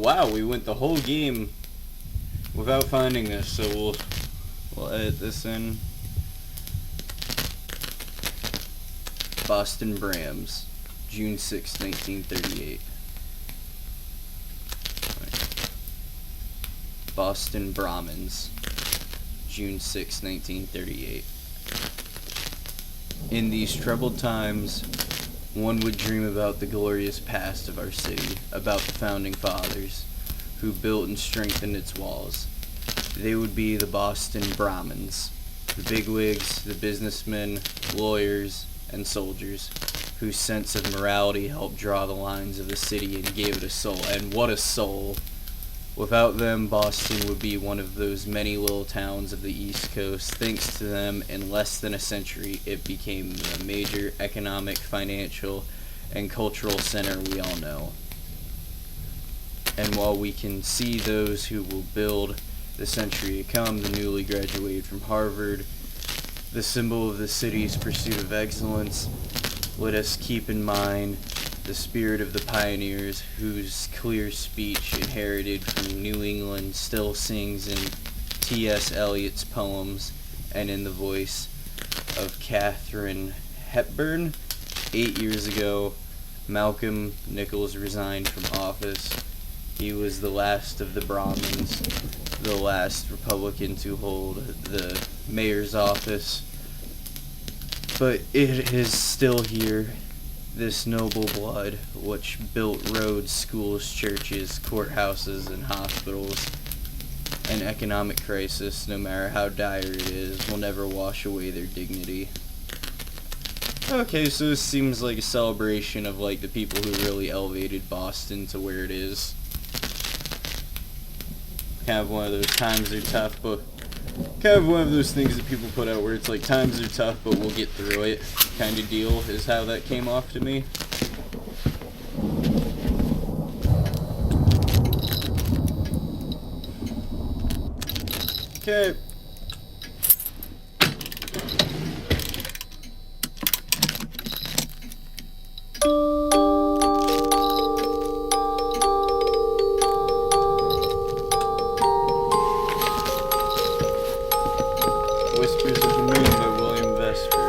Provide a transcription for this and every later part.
wow, we went the whole game without finding this, so we'll edit this in. Boston Brahms, June 6, 1938. Boston Brahmins, June 6, 1938. In these troubled times, one would dream about the glorious past of our city, about the founding fathers, who built and strengthened its walls. They would be the Boston Brahmins, the bigwigs, the businessmen, lawyers, and soldiers, whose sense of morality helped draw the lines of the city and gave it a soul. And what a soul! Without them, Boston would be one of those many little towns of the East Coast. Thanks to them, in less than a century, it became the major economic, financial, and cultural center we all know. And while we can see those who will build the century to come, the newly graduated from Harvard, the symbol of the city's pursuit of excellence, let us keep in mind the spirit of the pioneers whose clear speech, inherited from New England, still sings in T.S. Eliot's poems and in the voice of Katharine Hepburn. 8 years ago, Malcolm Nichols resigned from office. He was the last of the Brahmins, the last Republican to hold the mayor's office. But it is still here, this noble blood, which built roads, schools, churches, courthouses, and hospitals. An economic crisis, no matter how dire it is, will never wash away their dignity. Okay, so this seems like a celebration of, like, the people who really elevated Boston to where it is. Kind of one of those times are tough, but kind of one of those things that people put out where it's like, times are tough, but we'll get through it kind of deal, is how that came off to me. Okay. Whispers of the Moon by William Vesper.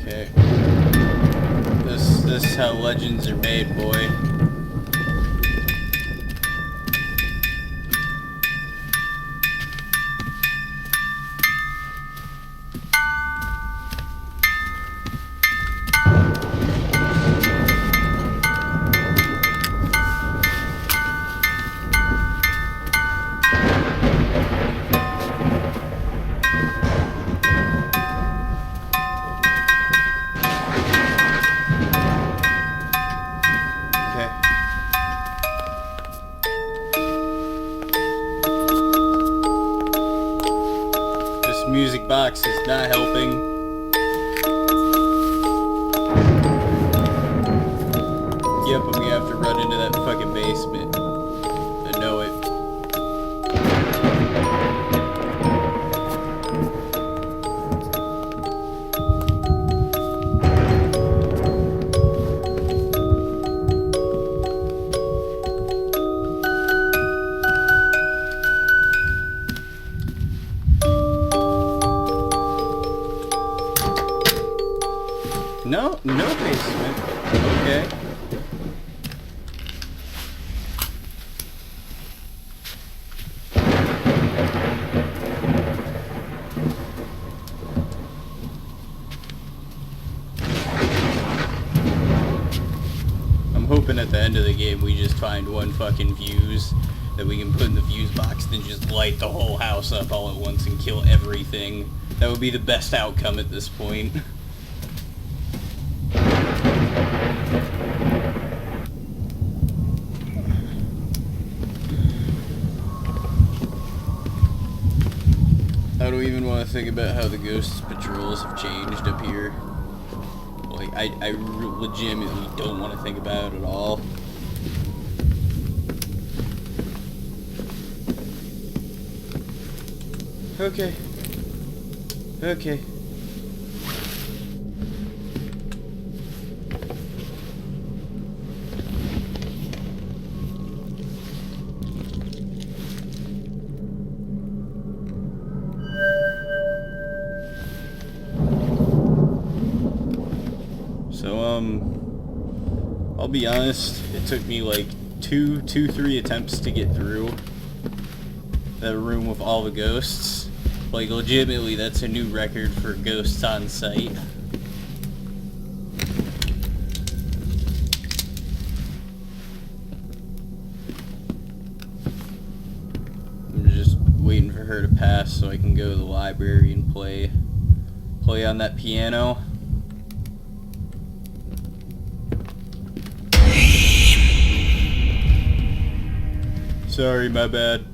Okay. This is how legends are made, boy. Music box is not helping. Yep, I'm gonna have to run into that fucking basement. I know it. No, no basement. Okay. I'm hoping at the end of the game we just find one fucking views that we can put in the fuse box, then just light the whole house up all at once and kill everything. That would be the best outcome at this point. I don't even want to think about how the ghost patrols have changed up here. Like, I legitimately don't want to think about it at all. Okay. Okay. So, I'll be honest, it took me like three attempts to get through that room with all the ghosts. Like, legitimately, that's a new record for ghosts on site. I'm just waiting for her to pass so I can go to the library and play on that piano. Sorry, my bad.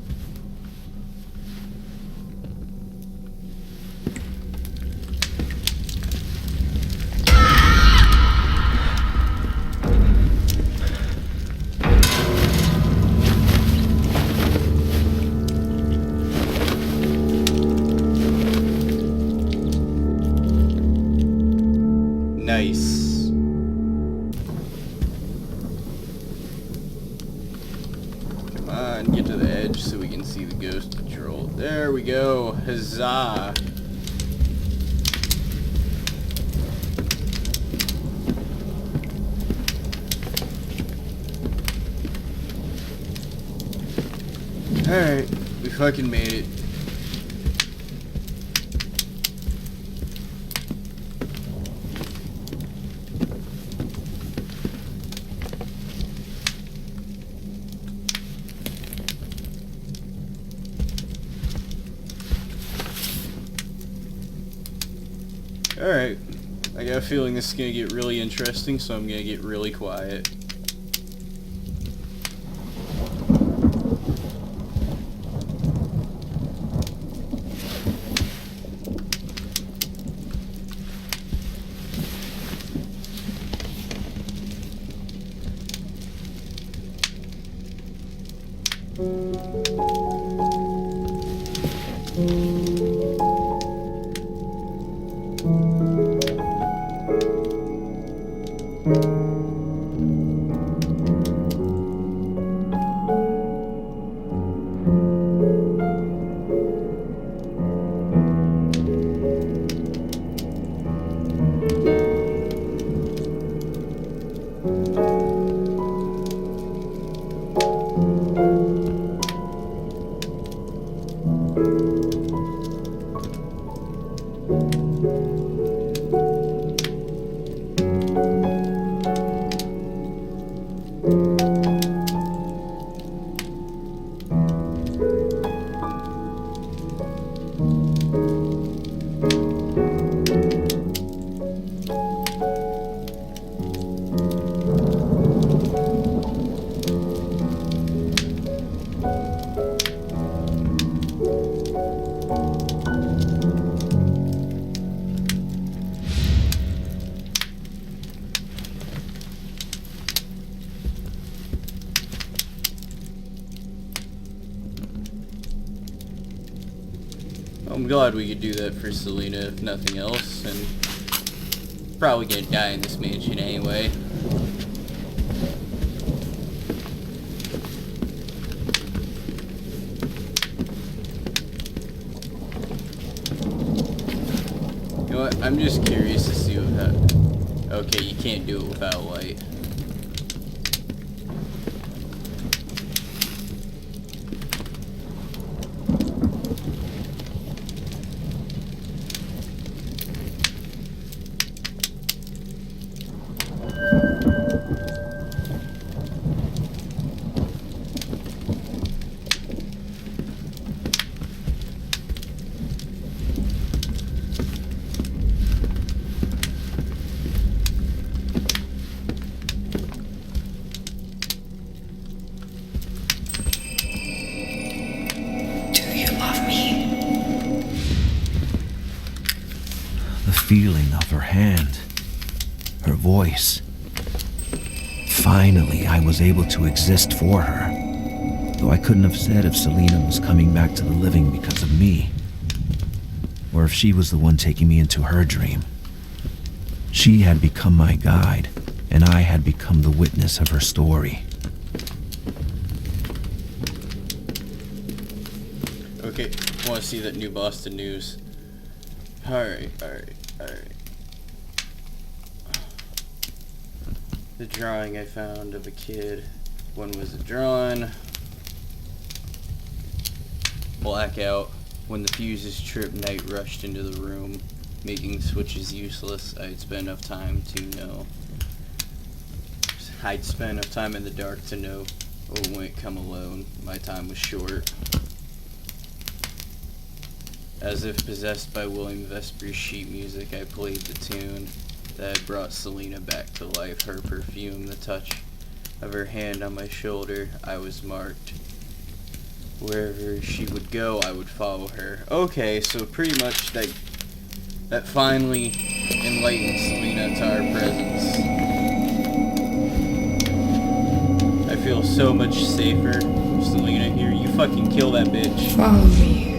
Nice. Come on, get to the edge so we can see the ghost patrol. There we go. Huzzah. Alright, we fucking made it. Alright, I got a feeling this is going to get really interesting, so I'm going to get really quiet. I'm glad we could do that for Selena, if nothing else, and probably gonna die in this mansion anyway. You know what, I'm just curious to see what okay, you can't do it without light. The feeling of her hand, her voice. Finally, I was able to exist for her, though I couldn't have said if Selena was coming back to the living because of me, or if she was the one taking me into her dream. She had become my guide, and I had become the witness of her story. Okay, want to see that new Boston News. Alright. The drawing I found of a kid. When was it drawn? Blackout. When the fuses tripped, night rushed into the room, making switches useless. I'd spent enough time to know. I'd spent enough time in the dark to know. Oh, wouldn't come alone. My time was short. As if possessed by William Vesper's sheet music, I played the tune that had brought Selena back to life. Her perfume, the touch of her hand on my shoulder. I was marked. Wherever she would go, I would follow her. Okay, so pretty much that finally enlightened Selena to our presence. I feel so much safer. Selena here, you fucking kill that bitch. Follow me.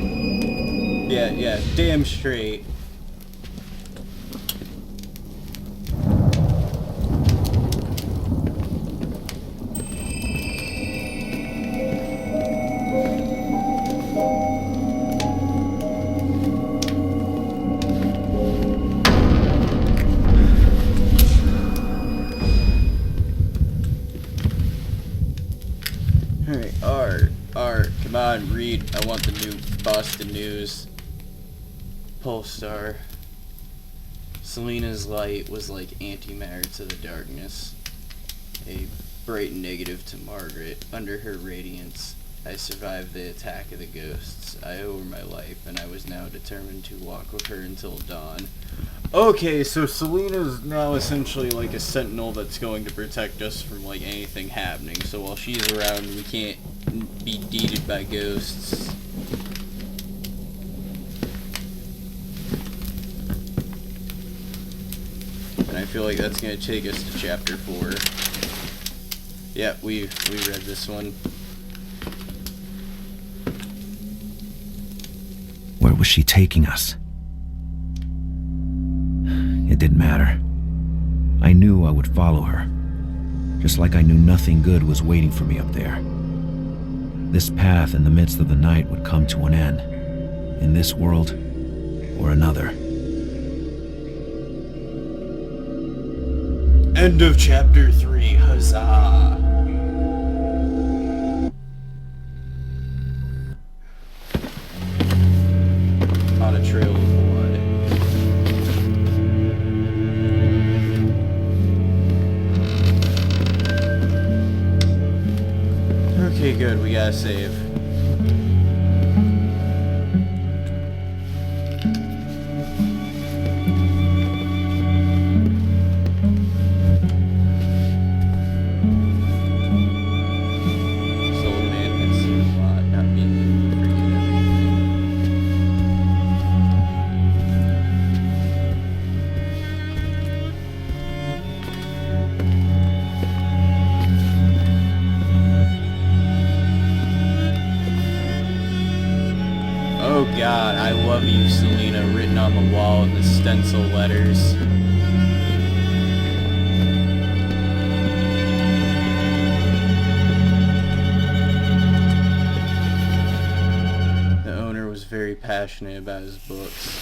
Yeah, damn straight. Alright, art, come on, read. I want the new Boston News. Polestar. Selena's light was like antimatter to the darkness, a bright negative to Margaret. Under her radiance, I survived the attack of the ghosts. I owe her my life, and I was now determined to walk with her until dawn. Okay, so Selena's now essentially like a sentinel that's going to protect us from like anything happening. So while she's around, we can't be deeded by ghosts. And I feel like that's going to take us to chapter 4. Yeah, we read this one. Where was she taking us? It didn't matter. I knew I would follow her, just like I knew nothing good was waiting for me up there. This path in the midst of the night would come to an end, in this world or another. End of chapter 3, huzzah! On a trail of blood. Okay, good, we gotta save. Oh God, I love you, Selena, written on the wall in the stencil letters. The owner was very passionate about his books.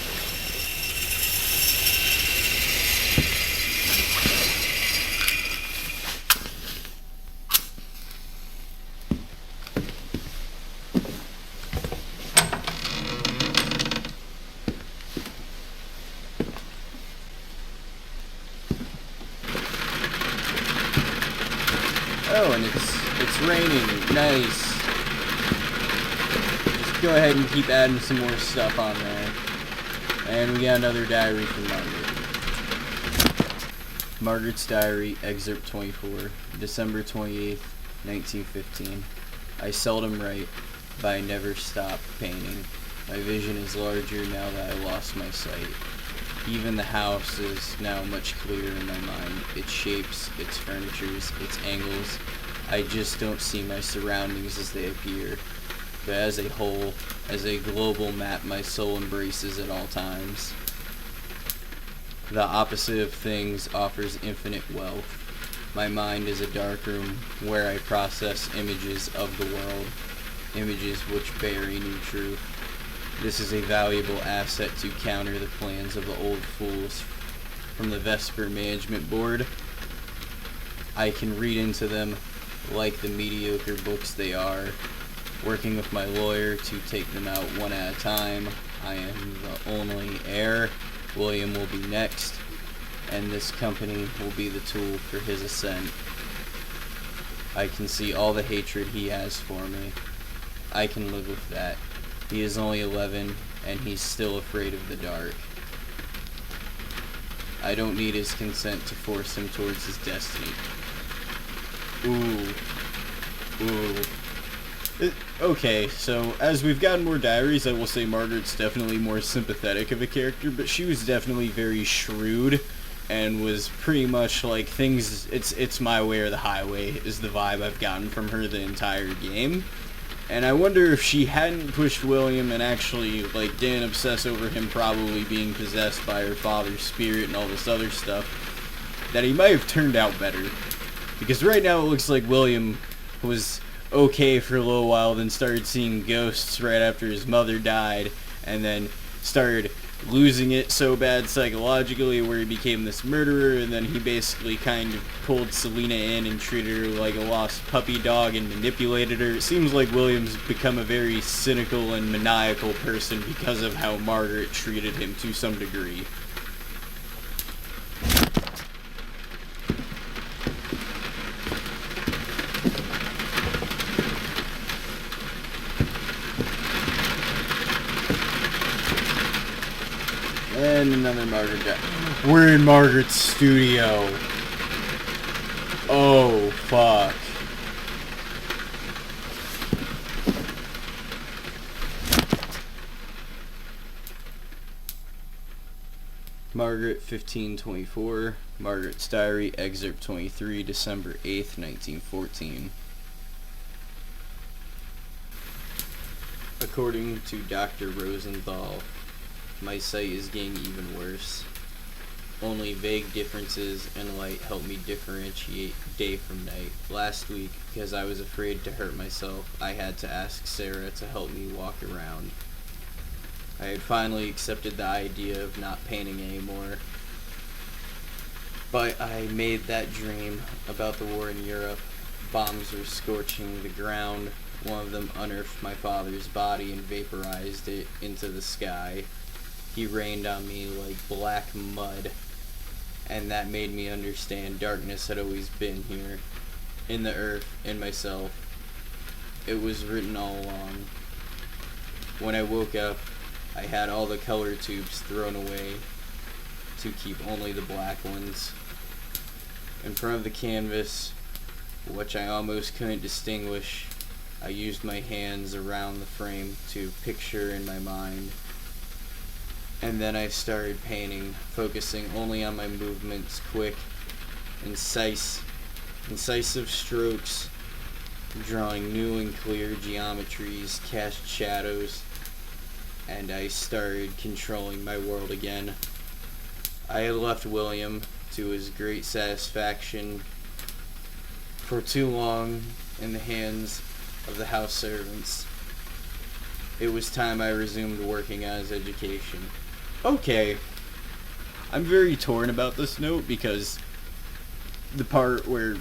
Oh, and it's raining. Nice. Just go ahead and keep adding some more stuff on there. And we got another diary from Margaret. Margaret's diary, excerpt 24, December 28th, 1915. I seldom write, but I never stop painting. My vision is larger now that I lost my sight. Even the house is now much clearer in my mind. Its shapes, its furnitures, its angles. I just don't see my surroundings as they appear. But as a whole, as a global map, my soul embraces at all times. The opposite of things offers infinite wealth. My mind is a dark room where I process images of the world, images which bear a new truth. This is a valuable asset to counter the plans of the old fools from the Vesper Management Board. I can read into them like the mediocre books they are, working with my lawyer to take them out one at a time. I am the only heir. William will be next, and this company will be the tool for his ascent. I can see all the hatred he has for me. I can live with that. He is only 11, and he's still afraid of the dark. I don't need his consent to force him towards his destiny. Okay, so as we've gotten more diaries, I will say Margaret's definitely more sympathetic of a character, but she was definitely very shrewd and was pretty much like things, it's my way or the highway is the vibe I've gotten from her the entire game. And I wonder if she hadn't pushed William and actually like didn't obsess over him probably being possessed by her father's spirit and all this other stuff, that he might have turned out better. Because right now it looks like William was okay for a little while, then started seeing ghosts right after his mother died, and then started losing it so bad psychologically where he became this murderer, and then he basically kind of pulled Selena in and treated her like a lost puppy dog and manipulated her. It seems like William's become a very cynical and maniacal person because of how Margaret treated him to some degree. And another Margaret. We're in Margaret's studio. Oh, fuck. Margaret 1524. Margaret's Diary, Excerpt 23, December 8th, 1914. According to Dr. Rosenthal, my sight is getting even worse. Only vague differences in light help me differentiate day from night. Last week, because I was afraid to hurt myself, I had to ask Sarah to help me walk around. I had finally accepted the idea of not painting anymore. But I made that dream about the war in Europe. Bombs were scorching the ground. One of them unearthed my father's body and vaporized it into the sky. He rained on me like black mud, and that made me understand darkness had always been here, in the earth, in myself. It was written all along. When I woke up, I had all the color tubes thrown away to keep only the black ones. In front of the canvas, which I almost couldn't distinguish, I used my hands around the frame to picture in my mind. And then I started painting, focusing only on my movements, quick, incisive strokes, drawing new and clear geometries, cast shadows, and I started controlling my world again. I had left William, to his great satisfaction, for too long in the hands of the house servants. It was time I resumed working on his education. Okay, I'm very torn about this note because the part where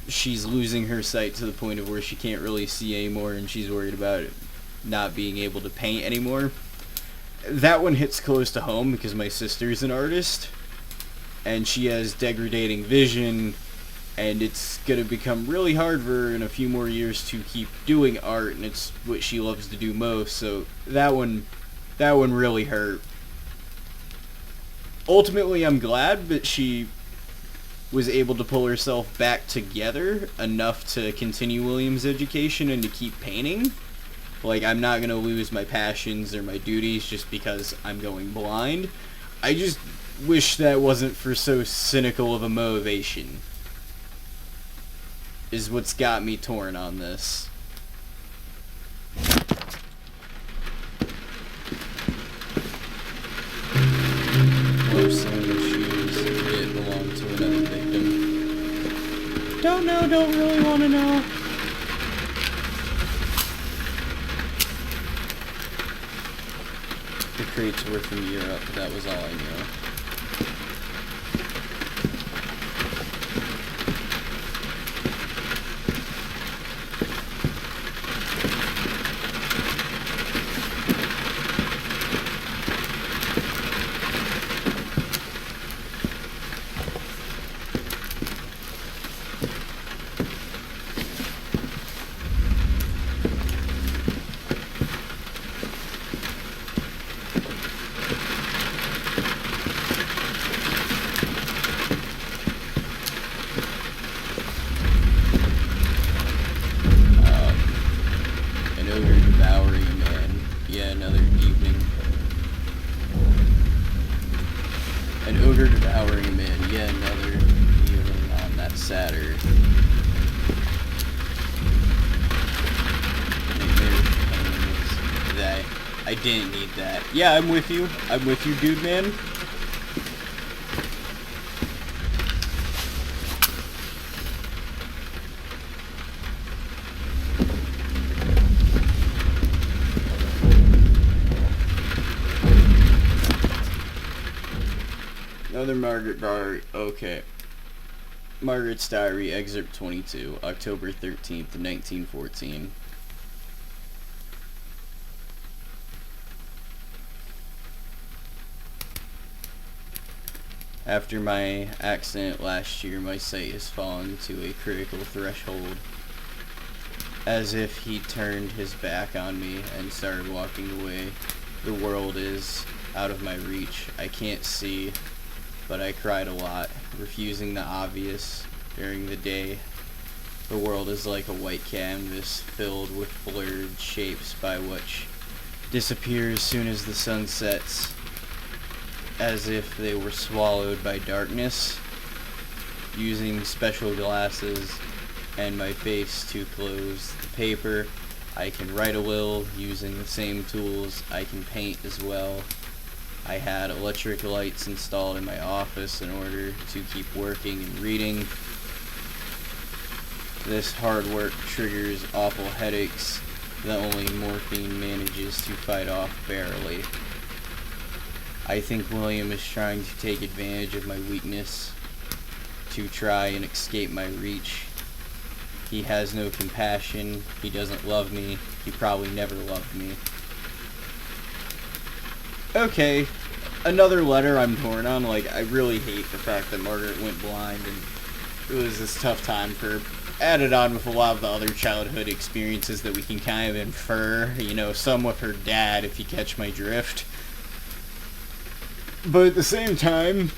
she's losing her sight to the point of where she can't really see anymore and she's worried about not being able to paint anymore, that one hits close to home because my sister's an artist and she has degrading vision, and it's going to become really hard for her in a few more years to keep doing art, and it's what she loves to do most, so that one really hurt. Ultimately, I'm glad that she was able to pull herself back together enough to continue William's education and to keep painting. Like, I'm not going to lose my passions or my duties just because I'm going blind. I just wish that wasn't for so cynical of a motivation. Is what's got me torn on this. More Selena shoes did belong to another victim. Don't know, don't really want to know. The crates were from Europe, that was all I knew. Devouring man, yet another evening on that sad earth. That I didn't need that. Yeah, I'm with you. I'm with you, dude, man. Another Margaret Diary. Okay. Margaret's Diary, Excerpt 22, October 13th, 1914. After my accident last year, my sight has fallen to a critical threshold. As if he turned his back on me and started walking away. The world is out of my reach. I can't see. But I cried a lot, refusing the obvious during the day. The world is like a white canvas filled with blurred shapes by which disappear as soon as the sun sets, as if they were swallowed by darkness. Using special glasses and my face to close the paper, I can write a little using the same tools. I can paint as well. I had electric lights installed in my office in order to keep working and reading. This hard work triggers awful headaches that only morphine manages to fight off barely. I think William is trying to take advantage of my weakness to try and escape my reach. He has no compassion. He doesn't love me. He probably never loved me. Okay, another letter I'm torn on. Like, I really hate the fact that Margaret went blind, and it was this tough time for her, added on with a lot of the other childhood experiences that we can kind of infer, you know, some with her dad, if you catch my drift. But at the same time,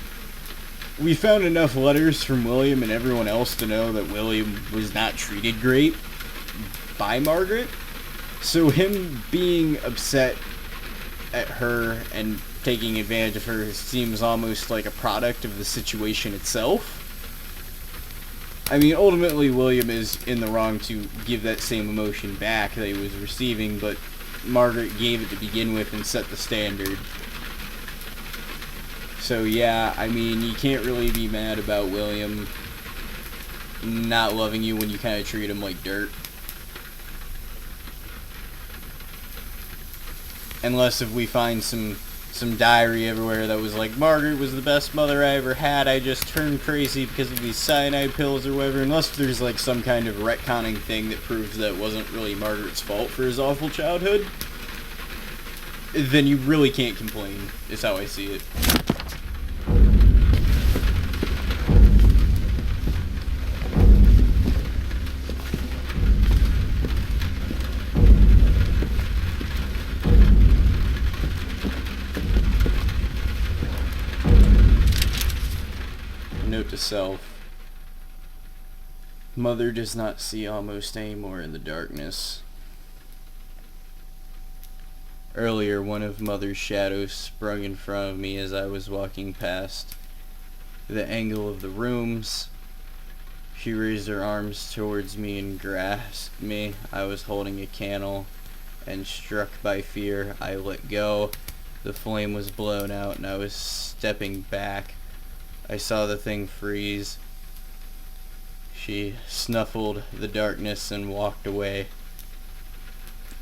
we found enough letters from William and everyone else to know that William was not treated great by Margaret. So him being upset at her and taking advantage of her seems almost like a product of the situation itself. I mean, ultimately William is in the wrong to give that same emotion back that he was receiving, but Margaret gave it to begin with and set the standard. So yeah, I mean, you can't really be mad about William not loving you when you kind of treat him like dirt. Unless if we find some diary everywhere that was like, Margaret was the best mother I ever had, I just turned crazy because of these cyanide pills or whatever. Unless there's like some kind of retconning thing that proves that it wasn't really Margaret's fault for his awful childhood, then you really can't complain, is how I see it. Note to self. Mother does not see almost anymore in the darkness. Earlier, one of Mother's shadows sprung in front of me as I was walking past the angle of the rooms. She raised her arms towards me and grasped me. I was holding a candle, and struck by fear, I let go. The flame was blown out, and I was stepping back. I saw the thing freeze. She snuffled the darkness and walked away.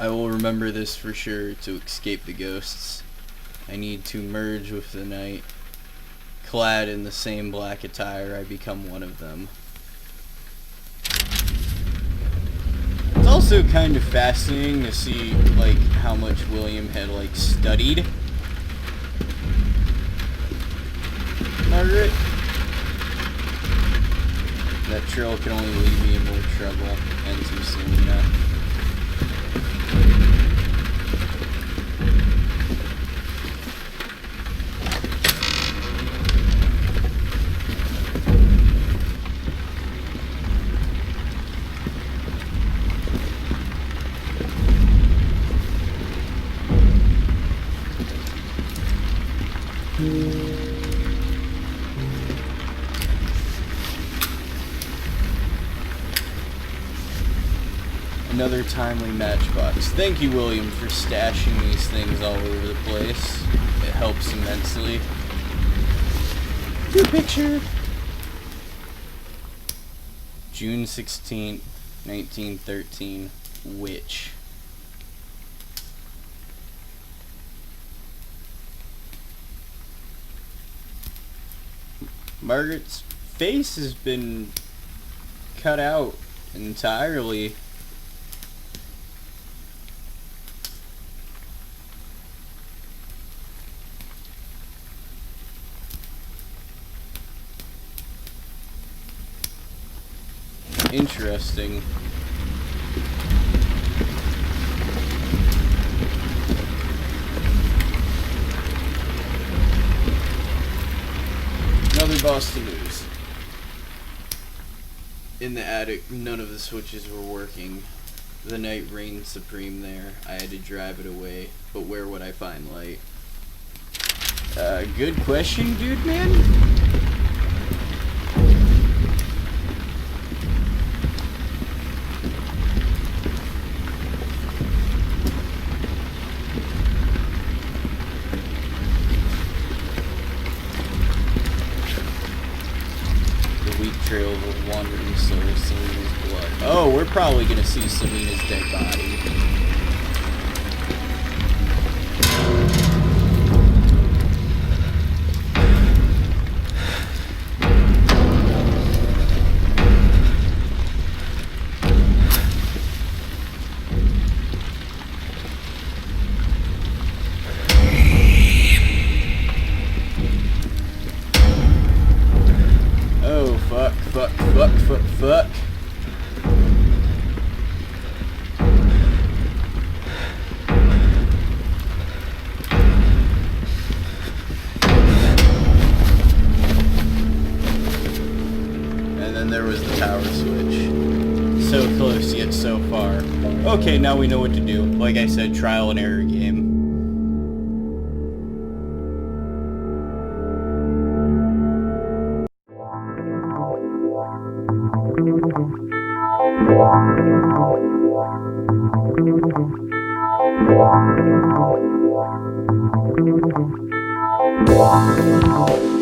I will remember this for sure to escape the ghosts. I need to merge with the night. Clad in the same black attire, I become one of them. It's also kind of fascinating to see, like, how much William had, like, studied Margaret. That trail can only lead me in more trouble, and to Selena. Another timely matchbox. Thank you, William, for stashing these things all over the place. It helps immensely. Good picture. June 16th, 1913. Witch. Margaret's face has been cut out entirely. Interesting. Another Boston news. In the attic, none of the switches were working. The night reigned supreme there. I had to drive it away, but where would I find light? Good question, dude, man. Trail of a wandering soul, Selena's blood. Oh, we're probably gonna see Selena's dead body. Fuck. And then there was the tower switch. So close yet so far. Okay, now we know what to do. Like I said, trial and error game. Wow.